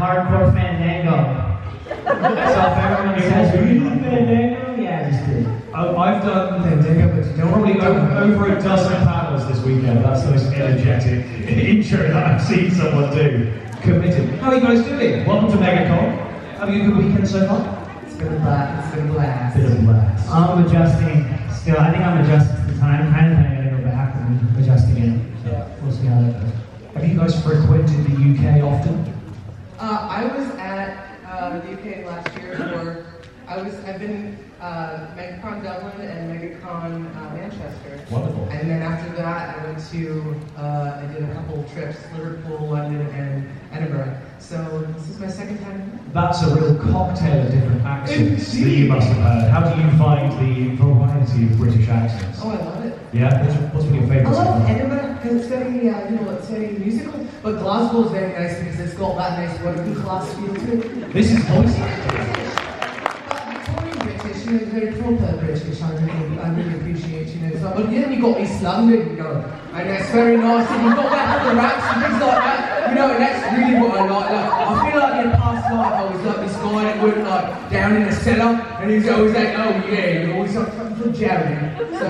hardcore Fandango. So if everyone says, "Are you doing Fandango?" Yeah, I just did. I've done Fandango, but probably over a dozen panels this weekend. That's the most energetic intro that I've seen someone do. Committed. How are you guys doing? Welcome to MegaCon. Having a good weekend so far? It's been a blast. Bit of a blast. I'm adjusting still. I think I'm adjusting to the time. Kind of gotta go back and adjusting it. So we'll see how that goes. Have you guys frequented the UK often? I was at the UK last year for, I've been MegaCon Dublin and MegaCon Manchester. Wonderful. And then after that I went to, I did a couple of trips, Liverpool, London, and Edinburgh. So this is my second time here. That's a real cocktail of different accents that you must have heard. How do you find the variety of British accents? Oh, I love it. Yeah? What's been your favourite? I love Edinburgh because it's very, it's very musical. But Glasgow is very nice because it's got that nice working class feel to it. This is voice. Victorian British, very proper British. I really appreciate, So, but then you got East London, and it's very nice. And you've got that other raps and things like that, and that's really what I like. I feel like in past life I was like this guy that worked like down in a cellar, and he's always like, oh yeah, you're always like from Jerry. So,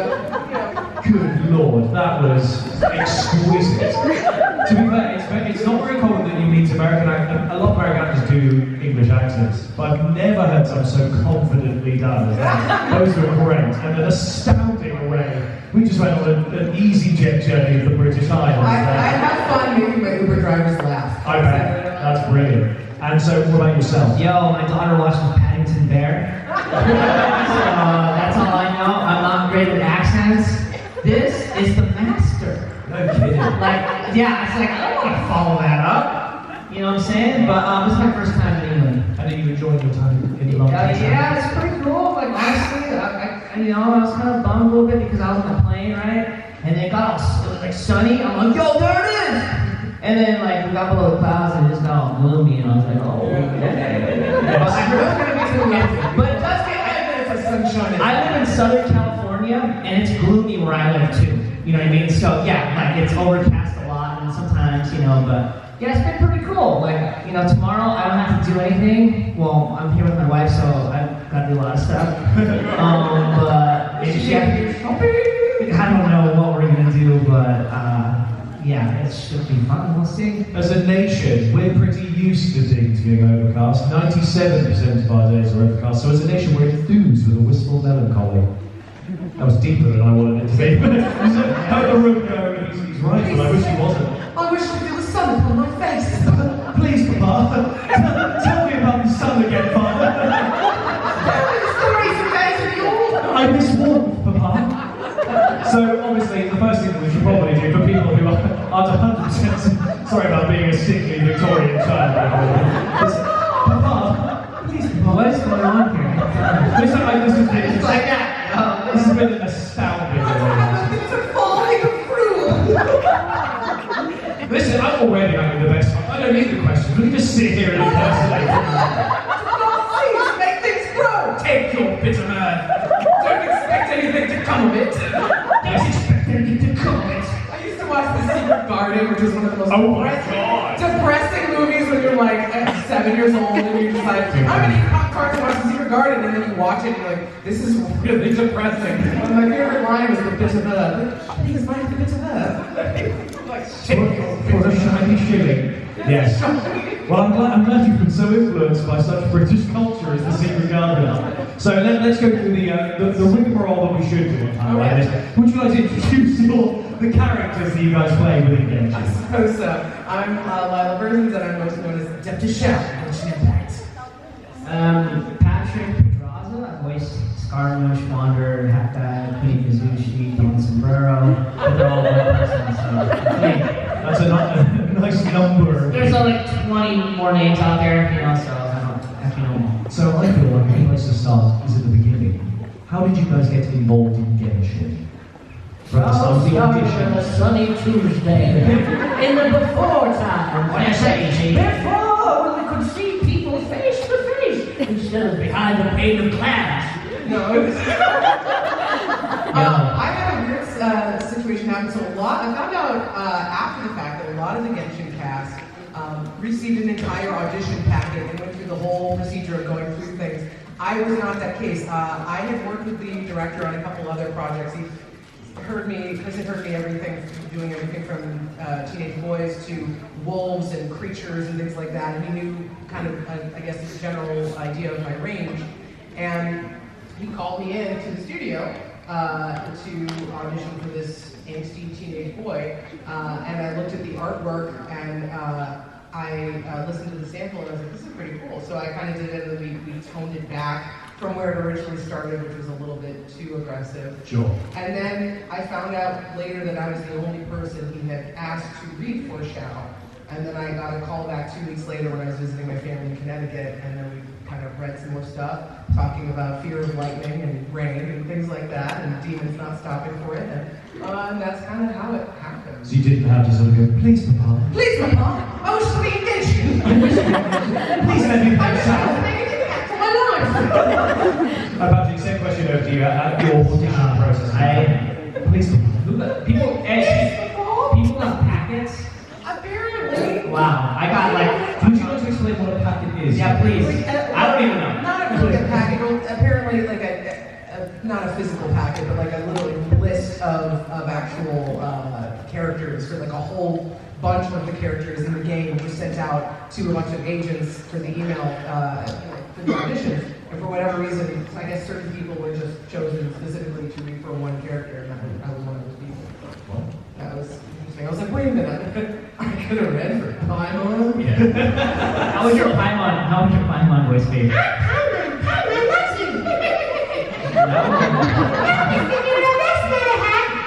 Good Lord, that was exquisite. To be fair, it's not very common that you meet American actors. A lot of American actors do English accents, but I've never heard some so confidently done as that. Those were great, and an astounding array. We just went on an EasyJet journey of the British Isles. I have fun making my Uber drivers laugh. I bet. That's brilliant. And so, what about yourself? Yo, my daughter watches Paddington Bear. So that's all I know. I'm not great with accents. This is the master. No kidding. It's like, I don't want to follow that up. You know what I'm saying? But this is my first time in England. And are you enjoying your time in London? Yeah, it's pretty cool. Like, honestly, I was kind of bummed a little bit because I was on the plane, right? And then it was sunny. I'm like, yo, there it is! And then, we got below the clouds and it just got all gloomy, and I was like, oh, But it does get benefits of sunshine. I live in Southern California, and it's gloomy where I live too. You know what I mean? So yeah, it's overcast a lot, and sometimes, but yeah, it's been pretty cool. Tomorrow I don't have to do anything. Well, I'm here with my wife, so I've got to do a lot of stuff. But maybe she has to do shopping. I don't know what we're gonna do, but yeah, it should be fun. We'll see. As a nation, we're pretty used to things being overcast. 97% of our days are overcast. So as a nation, we're enthused with a wistful melancholy. That was deeper than I wanted it to be. How the room go, he's right, but I wish he wasn't. I wish there was sun upon my face. Please, Papa, tell me about the sun again, Father. I miss warmth, Papa. So obviously, the first thing that we should probably do for people who aren't 100% sorry about being a sickly Victorian child, is, Papa, please, Papa. What is going on here? It's like that. This has been an astounding Things are falling through. Listen, I'm already having the best time. I don't need the questions. We can just sit here and impersonate. Please make things grow. Take your bitter man. Don't expect anything to come of it. Don't expect anything to come of it. I used to watch The Secret Garden, which is one of the most God. depressing movies when you're 7 years old and you're just like, I'm gonna eat popcorn to watch The Secret Garden, and then you watch it and you're like, this is really depressing. And my favorite line was the bitter herb. I think it's my bitter herb. For a shiny shilling. Yes. Well, I'm glad you've been so influenced by such British culture as The Secret Garden. So let's go through the rigmarole that we should do on time like this. Would you like to introduce the characters that you guys play within Genshin? I suppose so. I'm Lila Versions, and I'm most known as Deputy Xiao in Genshin Impact. Patrick Pedraza, I voiced Scaramouche, Wanderer, Half-Guy, Queen Kazushi, Don Sombrero, but they're all one person, so That's a nice number. there's 20 more names out there, so I don't actually know them all. So I feel like a place to start is at the beginning. How did you guys get involved in Genshin? From the start of the audition? A sunny Tuesday in the before time. What do you say, G? Before, when we could see people face to face instead of behind a pane of glass. No. I had a weird situation happen. So I found out after the fact that a lot of the Genshin cast received received an entire audition packet and went through the whole procedure of going through things. I was not that case. I had worked with the director on a couple other projects. Chris had heard me doing everything from teenage boys to wolves and creatures and things like that, and he knew kind of, I guess, the general idea of my range. And he called me in to the studio to audition for this angsty teenage boy, and I looked at the artwork and I listened to the sample and I was like, this is pretty cool. So I kind of did it, and then we toned it back from where it originally started, which was a little bit too aggressive. Sure. And then I found out later that I was the only person he had asked to read for Xiao. And then I got a call back 2 weeks later when I was visiting my family in Connecticut, and then we kind of read some more stuff, talking about fear of lightning and rain and things like that, and demons not stopping for it. And that's kind of how it happened. So you didn't have to sort of go, please, Papa. Please, Papa, I wish to be Genshin. Please let me play Xiao. Patrick, same question over to you. At your audition process, please, people got packets. Apparently. Wow, I got like. would you like to explain what a packet is? Yeah, please. I don't even know. Not really a packet. Apparently, like not a physical packet, but like a little list of actual characters for like a whole bunch of the characters in the game were sent out to a bunch of agents for the email for the auditions. And for whatever reason, I guess certain people were just chosen specifically to read for one character, and I was one of those people. What? That was interesting. I was like, wait a minute, I could have read for Paimon. Yeah. How was your Paimon voice, babe? Paimon loves you.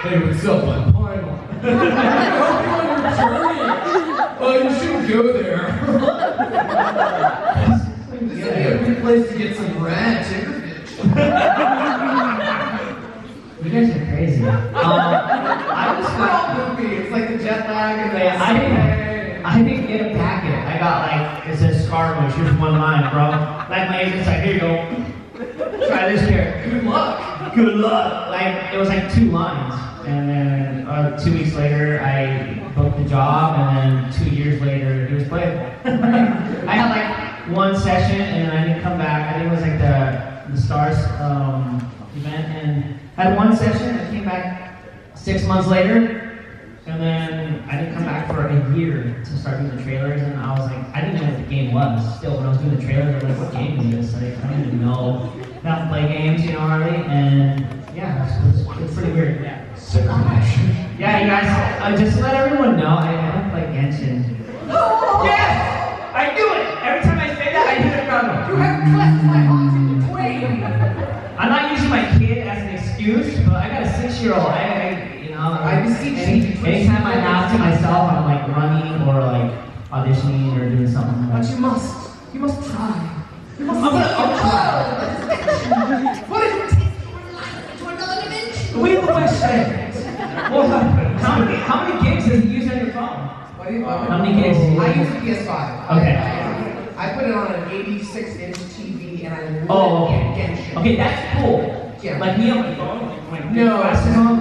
Hey, what's up, I'm Paimon. I hope you're on your journey. Oh, you shouldn't go there. This would be a good place to get some rad tiggerfish. You guys are crazy. I was Well, movie. It's like the jet lag and I didn't get a packet. I got like, it says Scaramouche, here's one line, bro. Like my agent's like, here you go. Try this character. Good luck. Good luck. Like, it was like 2 lines. And then 2 weeks later, I booked the job, and then 2 years later, he was playable. I had like 1 session, and then I didn't come back. I think it was like the Stars event, and I had 1 session. I came back 6 months later, and then I didn't come back for a year to start doing the trailers. And I was like, I didn't know what the game was. Still, when I was doing the trailers, I was like, what game is this? Like, I didn't even know how to play games, you know, hardly. And yeah, it's pretty weird. Yeah. Yeah, you guys, just to let everyone know, I don't play Genshin. Yes! I do it! Every time I say that, I do it wrong. You have cleft my heart in twain. I'm not using my kid as an excuse, but I got a 6-year-old. I beseech you. Anytime I have to myself, I'm like running or like auditioning or doing something. But you must try. You must What if it takes your life to another dimension? We the West End. What happened? How many gigs does it use on your phone? What do you want? How many gigs? I use a PS5. Okay. I put it on an 86-inch TV and I Oh, live okay. in Genshin. Okay, that's cool. Yeah. Like me on my phone, like my big No, glasses on.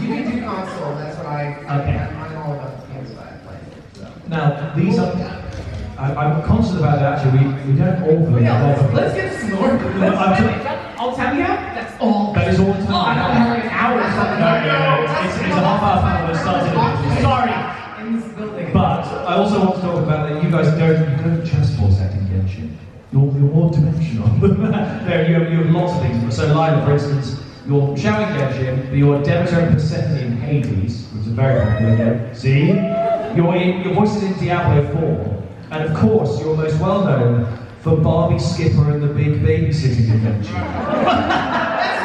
you can do console. That's what Okay. I'm all about the PS5 playing. So. Now, these are... I'm conscious about that, actually. We don't overly Let's get some more. I'll tell you. That's all. That is all the Oh, I time. don't have like an hour or something. No. It's a half-hour panel that starts in Sorry. In this building. But I also want to talk about that you guys don't just voice act in Genshin. You're more dimensional. No, you have lots of things. So Lila, for instance, you're Xiao in Genshin, but you're Demeter and Persephone in Hades, which is a very popular game. See? Your voice is in Diablo 4. And of course, you're most well known for Barbie Skipper and the Big Babysitting Adventure.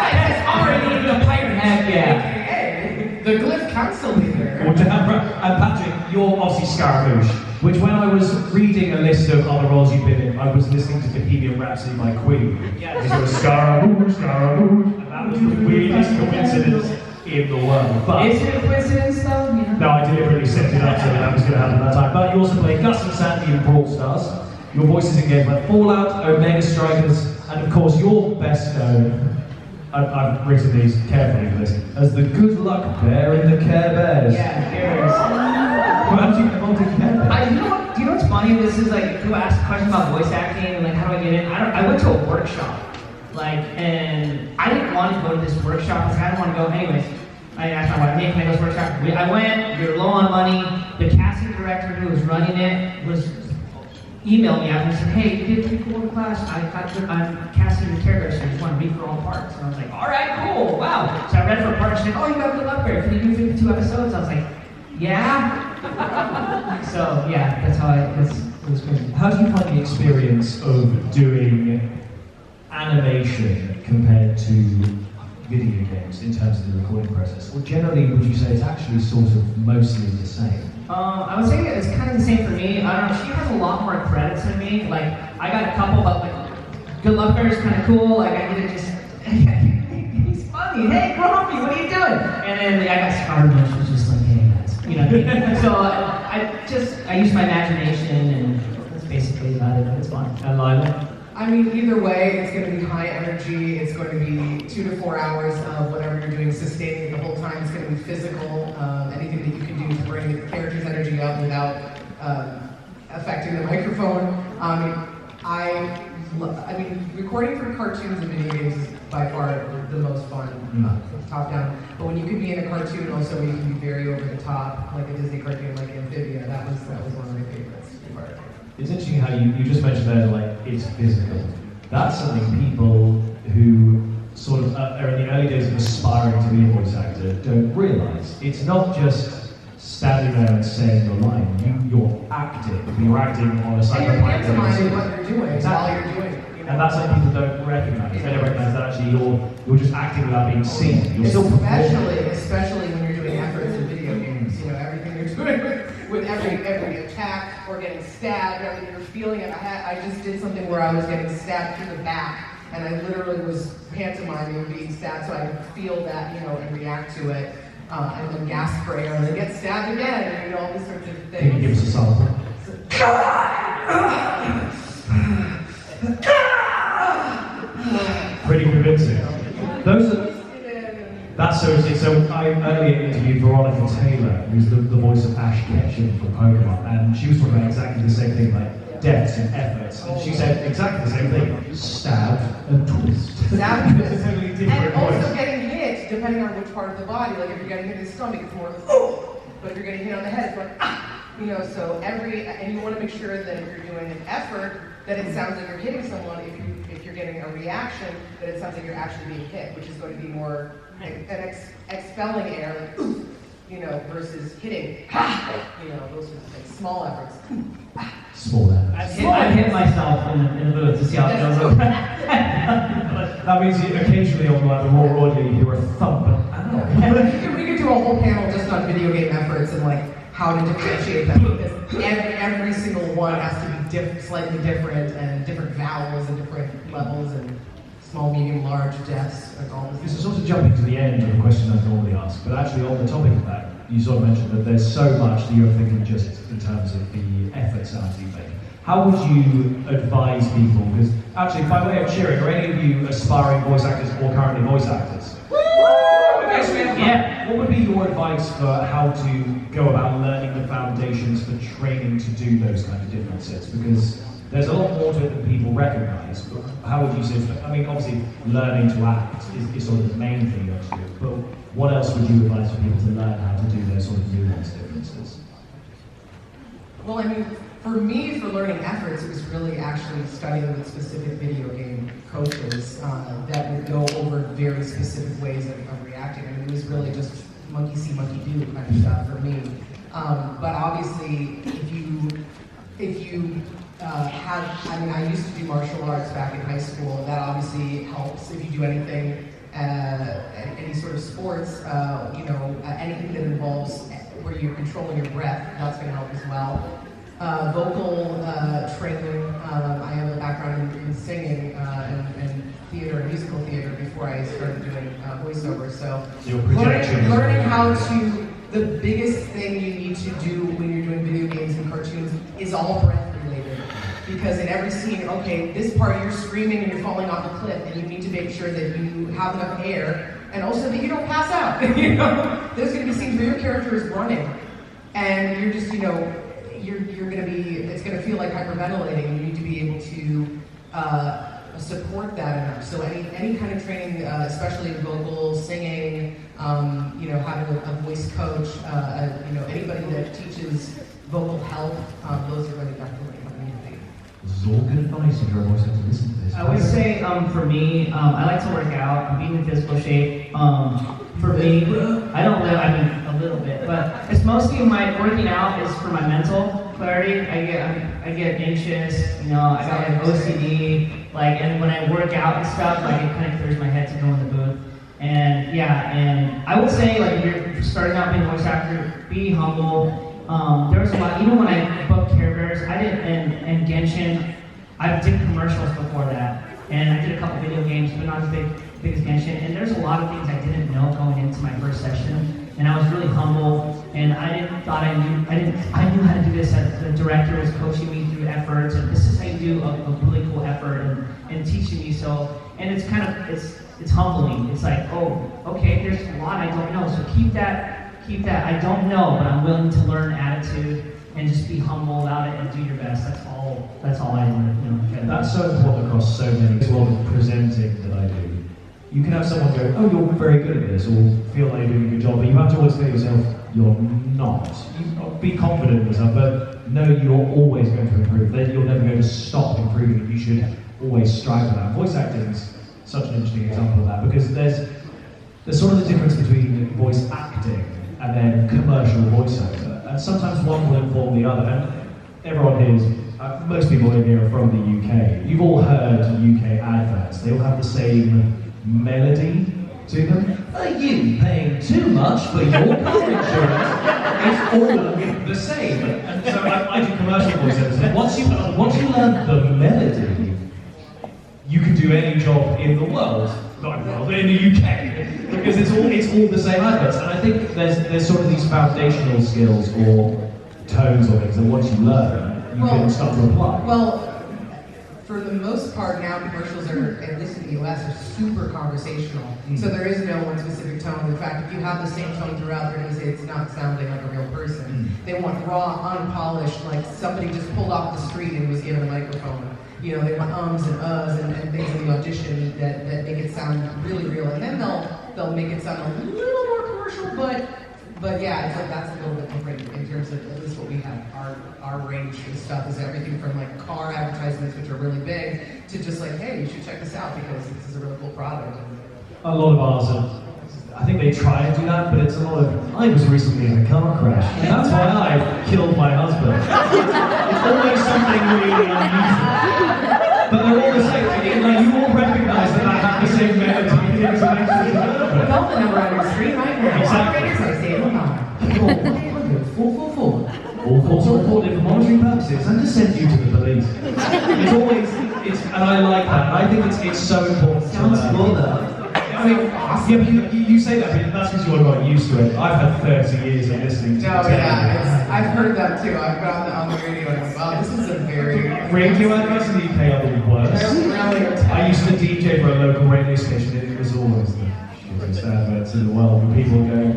That's already the pirate hat, yeah. Hey, the Glyph Council leader. And Patrick, you're obviously Scaramouche, which when I was reading a list of other roles you've been in, I was listening to Bohemian Rhapsody by Queen. Yeah. Because it was Scaramouche, and that was the weirdest coincidence in the world. But Is it a coincidence though? You know? no, I deliberately set it up so that was going to happen at that time. But you also played Gus and Sandy in Brawl Stars. Your voices in games like Fallout, Omega Strikers, and of course you're best known, I've written these carefully for this, as the Good Luck Bear in the Care Bears. Yeah, Bears. How did you get involved in Care Bears? Do you know what's funny? This is like, people ask questions about voice acting and like, how do I get in? I went to a workshop, like, and I didn't want to go to this workshop because I didn't want to go anyways. I asked my wife, hey, can I go to this workshop? I went, we were low on money. The casting director who was running it emailed me after and said, hey, you did pretty cool in the class. I'm casting the characters, so I just want to read for all parts. And I was like, all right, cool, wow. So I read for a part, and she said, oh, you got a good luck there. Can you do 52 episodes? I was like, yeah. So, yeah, that's how it was crazy. How do you find the experience of doing animation compared to video games in terms of the recording process? Or generally, would you say it's actually sort of mostly the same? I would say it's kind of the same for me. I don't know, she has a lot more credits than me. Like, I got a couple, but like, Good Luck Bear is kind of cool. Like, I get to just, he's funny. Hey, Grumpy, what are you doing? And then I got Scaramouche, who's just like, hey, guys. You know what I mean? So I use my imagination, and that's basically about it. It's fun. And Lila? I mean, either way, it's going to be high energy. It's going to be 2 to 4 hours of whatever you're doing, sustaining it the whole time. It's going to be physical. Anything that you can do to bring the character's energy up without affecting the microphone. I mean, recording for cartoons and video games is by far the most fun, top down. But when you can be in a cartoon also where you can be very over the top, like a Disney cartoon like Amphibia, that was one of my favorites. It's interesting how you just mentioned there, like, it's physical. That's something people who sort of are in the early days of aspiring to be a voice actor don't realise. It's not just standing there and saying your line. You're acting. You're acting on a psychopath. And you're pantomiming what you're doing while you're doing it. You know? And that's something people don't recognise. They don't recognise that actually you're just acting without being seen. You're still performing. Especially when you're doing efforts in video games. You know, everything you're doing with every attack or getting stabbed, everything you're feeling it. I just did something where I was getting stabbed through the back, and I literally was pantomiming being stabbed so I could feel that, you know, and react to it, and then gasp for air, and then get stabbed again, and you know, all these sorts of things. Can you give us a sample? Pretty convincing. That's so interesting. So I earlier interviewed Veronica Taylor, who's the voice of Ash Ketchum from Pokemon, and she was talking about exactly the same thing, like deaths and efforts. And she said exactly the same thing: stab and twist. Stab and twist. Totally different And also voice. getting hit, depending on which part of the body. Like if you're getting hit in the stomach, it's more like oh, but if you're getting hit on the head, it's like ah. You know, so and you want to make sure that if you're doing an effort, that it sounds like you're hitting someone. If you're getting a reaction, that it sounds like you're actually being hit, which is going to be more an expelling air, like ooh, you know, versus hitting, you know, those sorts of things. Small efforts. Small efforts. I've hit myself in the booth to see how it feels. That means you occasionally on like the raw audio you hear a thump. We could do a whole panel just on video game efforts and like how to differentiate them, because every single one has to be slightly different, and different vowels and different levels and small, medium, large, deaths, like all This is sort of jumping to the end of the question I normally ask, but actually on the topic of that, you sort of mentioned that there's so much that you're thinking just in terms of the effort sounds you make. How would you advise people? Because actually, by way of cheering, are any of you aspiring voice actors or currently voice actors? Yeah. What would be your advice for how to go about learning the foundations for training to do those kind of differences? Because there's a lot more to it than people recognise. But how would you say? I mean, obviously, learning to act is sort of the main thing you have to do. But what else would you advise for people to learn how to do those sort of nuanced differences? Well, I mean, for me, for learning efforts, it was really actually studying with specific video game coaches that would go over very specific ways of reacting. I mean, it was really just monkey see, monkey do kind of stuff for me. But obviously, if you I mean, I used to do martial arts back in high school. That obviously helps if you do anything, any sort of sports, you know, anything that involves where you're controlling your breath, that's going to help as well. Vocal training, I have a background in singing and theater, musical theater, before I started doing voiceover. So learning how to, the biggest thing you need to do when you're doing video games and cartoons is all breath related. Because in every scene, okay, this part you're screaming and you're falling off a cliff, and you need to make sure that you have enough air, and also that you don't pass out. You know, there's going to be scenes where your character is running, and you're just, you know, you're going to be, it's going going to feel like hyperventilating. You need to be able to support that enough. So any kind of training, especially in vocal, singing, having a voice coach, anybody that teaches vocal health, those are going to definitely come in handy. This is all good advice if you're always going to listen to this. I would say, for me, I like to work out, being in physical shape. For me, I don't live, a little bit, but it's mostly my working out is for my mental clarity. I get anxious, I got like OCD, and when I work out and stuff, it kind of clears my head to go in the booth. And I would say, if you're starting out being a voice actor, be humble. There was a lot, even when I booked Care Bears, I did, and Genshin, I did commercials before that, and I did a couple video games, but not as big as Genshin, and there's a lot of things I didn't know going into my first session, and I was really humble, and I knew how to do this, the director was coaching me through efforts, and this is how you do a really cool effort, and teaching me, and it's kind of, it's humbling, it's like, oh, okay, there's a lot I don't know, so keep that I don't know, but I'm willing to learn attitude, and just be humble about it and do your best. That's all I learned. That's so important across so many as well as presenting that I do. You can have someone go, oh, you're very good at this, or feel like you're doing a good job, but you have to always tell yourself, you're not. You be confident in yourself, but know you're always going to improve. Then you're never going to stop improving. You should always strive for that. Voice acting is such an interesting example of that, because there's sort of the difference between voice acting and then commercial voice actor. And sometimes one will inform the other. And everyone here is, most people in here are from the UK. You've all heard UK adverts. They all have the same melody to them. Are you paying too much for your car insurance? It's all the same. And so I do commercial voice acting. Once you learn the melody, you can do any job in the world. Not in the world, in the UK, because it's all the same adverts. And I think there's sort of these foundational skills or tones or things that once you learn, you can start to apply. Well, for the most part now, commercials are, at least in the US, are super conversational. So there is no one specific tone. In fact, if you have the same tone throughout, they're going to say it's not sounding like a real person. They want raw, unpolished, like somebody just pulled off the street and was given a microphone. They want ums and uhs and things in the audition that make it sound really real. And then they'll make it sound a little more commercial, but yeah, it's like that's a little bit different in terms of at least what we have. Our range of stuff is everything from car advertisements, which are really big, to just hey, you should check this out because this is a really cool product. A lot of ours I think they try and do that, but it's a lot of, I was recently in a car crash, and that's why I killed my husband. It's always something really unusual. But they're all the same. You all recognise that I have the same melody. Call the number on your screen right now. Exactly. 444. All calls are recorded for monitoring purposes and to send you to the police. It's always, and I like that. I think it's so important. Sounds cool though. Yeah, but you say that, but that's because you're not used to it. I've had 30 years of listening to it. I've heard that too. I've got on the radio and I'm like, wow, this is a very... Radio adverts in the UK are the worst. I used to DJ for a local radio station and it was always the shittiest adverts in the world. And people go,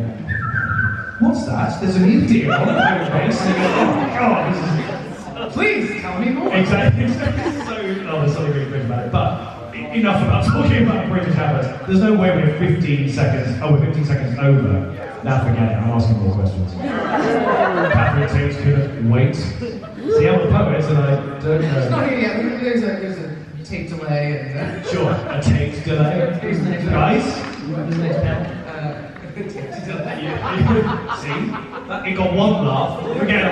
what's that? There's a new deal on a home base. And you go, oh God, this is... Please tell me more. Exactly. There's something really great about it. But enough about talking about British adverts. There's no way we're 15 seconds over. Now forget it, I'm asking more questions. Catherine Tate couldn't wait. See, I'm a poet and I don't know. There's a tape delay. And, Sure, a tape delay. Guys? See? It got one laugh. Forget it.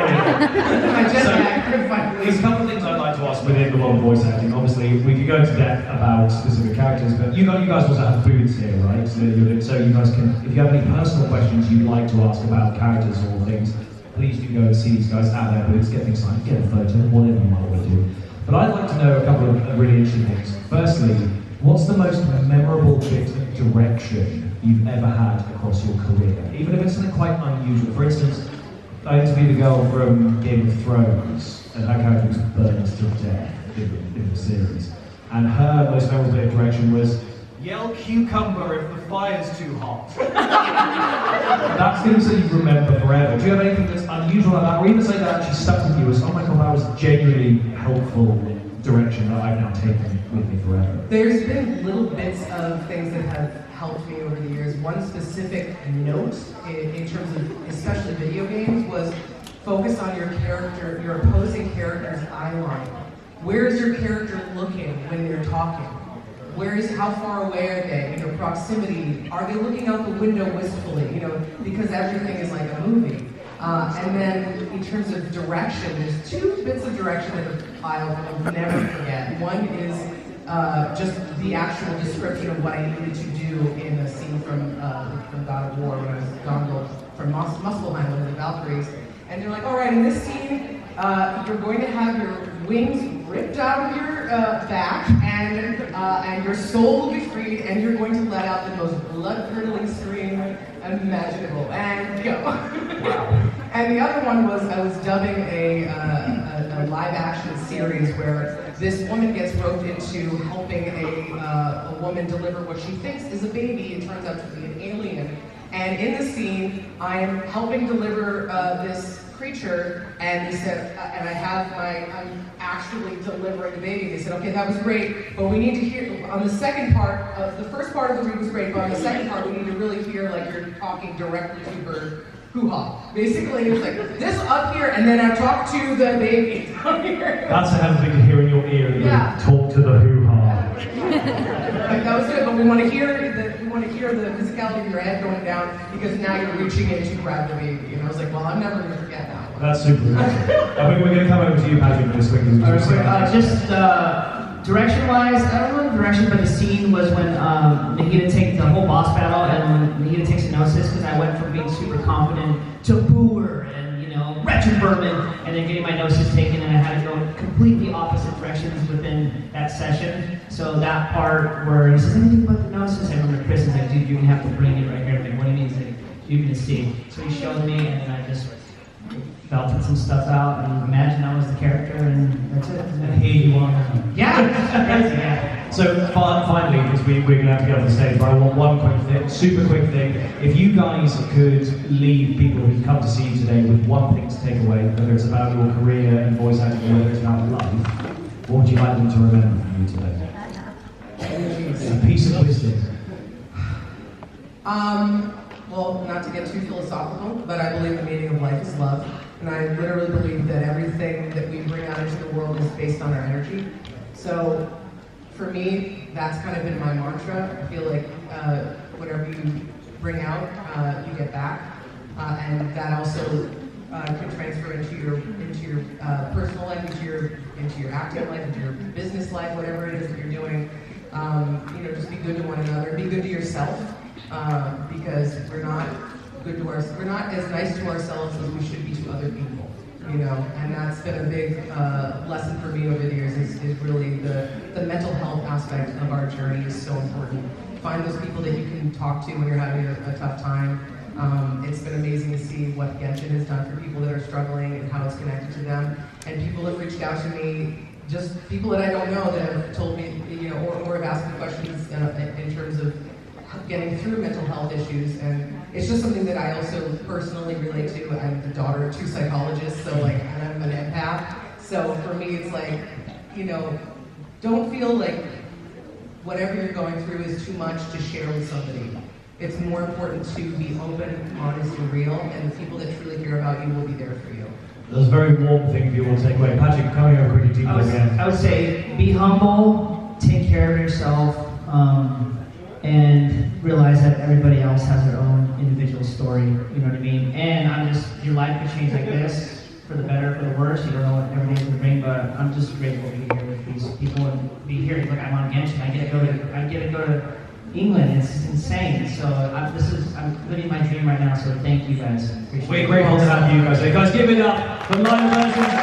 There's a couple of things I'd like to ask within the world of voice acting. Obviously, we could go into depth about specific characters, but you guys also have booths here, right? So you guys can, if you have any personal questions you'd like to ask about characters or things, please do go and see these guys at their booths, get things signed, get a photo, whatever you might want to do. But I'd like to know a couple of really interesting things. Firstly, what's the most memorable bit of direction you've ever had across your career? Even if it's something quite unusual. For instance, I interviewed a girl from Game of Thrones, and her character was burned to death in the series. And her most memorable bit of direction was Yell cucumber if the fire's too hot. That's things that you remember forever. Do you have anything that's unusual like that, or even something that actually stuck with you as, oh my god, that was genuinely helpful direction that I've now taken with me forever? There's been little bits of things that have helped me over the years. One specific note in terms of especially video games was focus on your character, your opposing character's eye line. Where is your character looking when they're talking? How far away are they? You know, proximity. Are they looking out the window wistfully? You know, because everything is like a movie. And then in terms of direction, there's two bits of direction that I'll never forget. One is just the actual description of what I needed to do in a scene from God of War when I was Gondor from Muspelheim, one of the Valkyries. And they're like, all right, in this scene, you're going to have your wings ripped out of your back, and your soul will be freed, and you're going to let out the most blood-curdling scream imaginable, and go. Wow. And the other one was I was dubbing a live-action series where this woman gets roped into helping a woman deliver what she thinks is a baby. It turns out to be an alien. And in the scene, I am helping deliver this creature, and they said, I'm actually delivering the baby. They said, okay, that was great, but we need to hear, on the second part, the first part of the read was great, but on the second part, we need to really hear like you're talking directly to her hoo-ha. Basically, it was like, this up here, and then I talk to the baby down here. That's a hell of a thing to hear in your ear, that Yeah. you talk to the hoo-ha. Like, that was good, but we want to hear the physicality of your head going down because now you're reaching in to grab the baby. And I was like, well, I'm never going to forget that one. That's super impressive. I think we're going to come over to you, Patrick, just quickly. Direction-wise, I don't know the direction, but the scene was when Nahida takes the whole boss battle, and when Nahida takes a Gnosis, because I went from being super confident to Booer and, you know, Wretched Vermin, and then getting my Gnosis taken, and I had to go completely opposite directions within that session. So that part where he says, anything about the Gnosis? I remember Chris is like, dude, you're going to have to bring it right here. I'm like, what do you mean? He's like, you're going to see. So he showed me, and then I just belted some stuff out and imagined I was the character, and that's it. And here you are now. Yeah, crazy, yeah. So finally, because we're going to have to get off the stage, but I want one quick thing, super quick thing. If you guys could leave people who come to see you today with one thing to take away, whether it's about your career and voice acting, or whether it's about life, what would you like them to remember from you today? A piece of wisdom. Well, not to get too philosophical, but I believe the meaning of life is love. And I literally believe that everything that we bring out into the world is based on our energy. So for me, that's kind of been my mantra. I feel like whatever you bring out, you get back. And that also can transfer into your personal life, into your acting life, into your business life, whatever it is that you're doing. Just be good to one another, be good to yourself. Because we're not as nice to ourselves as we should be to other people, and that's been a big lesson for me over the years is really the mental health aspect of our journey is so important. Find those people that you can talk to when you're having a tough time. It's been amazing to see what Genshin has done for people that are struggling and how it's connected to them, and people have reached out to me, just people that I don't know that have told me, or have asked me questions in terms of getting through mental health issues, and it's just something that I also personally relate to. I'm the daughter of two psychologists, so and I'm an empath. So for me, it's like, don't feel like whatever you're going through is too much to share with somebody. It's more important to be open, honest, and real, and the people that truly care about you will be there for you. That's a very warm thing for you all to take away. Patrick, coming over quickly to you again. I would say be humble, take care of yourself, and realize that everybody else has their own individual story, you know what I mean? And your life could change like this, for the better, for the worse, you don't know what every day's gonna bring, but I'm just grateful to be here with these people and be here. Look, I'm on Genshin, I get to go to England, it's insane. So I'm living my dream right now, so thank you guys. We're grateful to have you guys. So guys, give it up for live versions.